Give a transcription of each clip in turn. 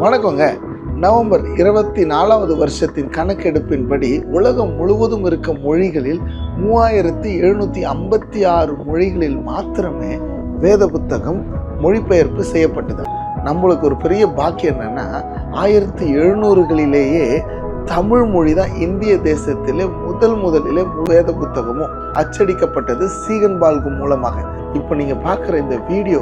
வணக்கங்க. நவம்பர் 24வது வருஷத்தின் கணக்கெடுப்பின்படி உலகம் முழுவதும் இருக்க மொழிகளில் 3756 மொழிகளில் மாத்திரமே வேத புத்தகம் மொழிபெயர்ப்பு செய்யப்பட்டது. நம்மளுக்கு ஒரு பெரிய பாக்கியம் என்னன்னா 1700களிலேயே தமிழ் மொழி தான் இந்திய தேசத்திலே முதலிலே வேத புத்தகமும் அச்சடிக்கப்பட்டது சீகன்பால்கு மூலமாக. இப்போ நீங்க பார்க்குற இந்த வீடியோ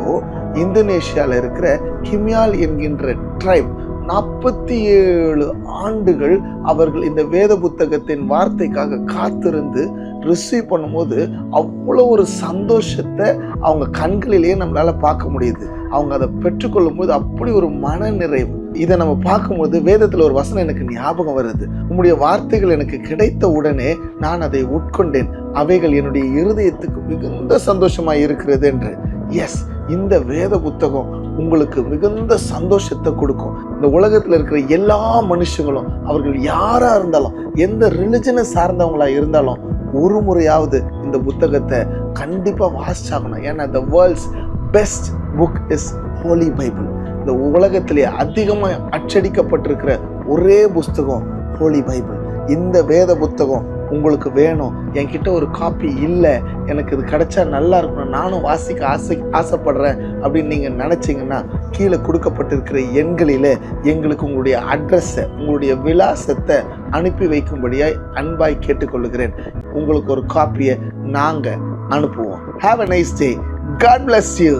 இந்தோனேஷியாவில் இருக்கிற கிமியால் என்கின்ற ட்ரைப் 47 ஆண்டுகள் அவர்கள் இந்த வேத புத்தகத்தின் வார்த்தைக்காக காத்திருந்து ரிசீவ் பண்ணும்போது அவ்வளோ ஒரு சந்தோஷத்தை அவங்க கண்களிலேயே நம்மளால பார்க்க முடியுது. அவங்க அதை பெற்றுக்கொள்ளும் போது அப்படி ஒரு மன நிறைவு. இதை நம்ம பார்க்கும்போது வேதத்தில் ஒரு வசனம் எனக்கு ஞாபகம் வருது. உம்முடைய வார்த்தைகள் எனக்கு கிடைத்த உடனே நான் அதை உட்கொண்டேன், அவைகள் என்னுடைய இருதயத்துக்கு மிகுந்த சந்தோஷமாய் இருக்கிறது என்று. எஸ், இந்த வேத புத்தகம் உங்களுக்கு மிகுந்த சந்தோஷத்தை கொடுக்கும். இந்த உலகத்தில் இருக்கிற எல்லா மனுஷங்களும், அவர்கள் யாரா இருந்தாலும், எந்த ரிலிஜனை சார்ந்தவங்களா இருந்தாலும், ஒரு முறையாவது இந்த புத்தகத்தை கண்டிப்பா வாசிச்சாகணும். ஏன்னா the world's best book is Holy Bible. இந்த உலகத்திலே அதிகமாக அச்சடிக்கப்பட்டிருக்கிற ஒரே புஸ்தகம் ஹோலி பைபிள். இந்த வேத புத்தகம் உங்களுக்கு வேணும், என்கிட்ட ஒரு காப்பி இல்லை, எனக்கு இது கிடைச்சா நல்லா இருக்கணும், நானும் வாசிக்க ஆசைப்படுறேன் அப்படின்னு நீங்கள் நினச்சிங்கன்னா கீழே கொடுக்கப்பட்டிருக்கிற எண்களில் எங்களுக்கு உங்களுடைய அட்ரஸை, உங்களுடைய விலாசத்தை அனுப்பி வைக்கும்படியாய் அன்பாய் கேட்டுக்கொள்கிறேன். உங்களுக்கு ஒரு காப்பியை நாங்கள் அனுப்புவோம். Have a nice day. God bless you.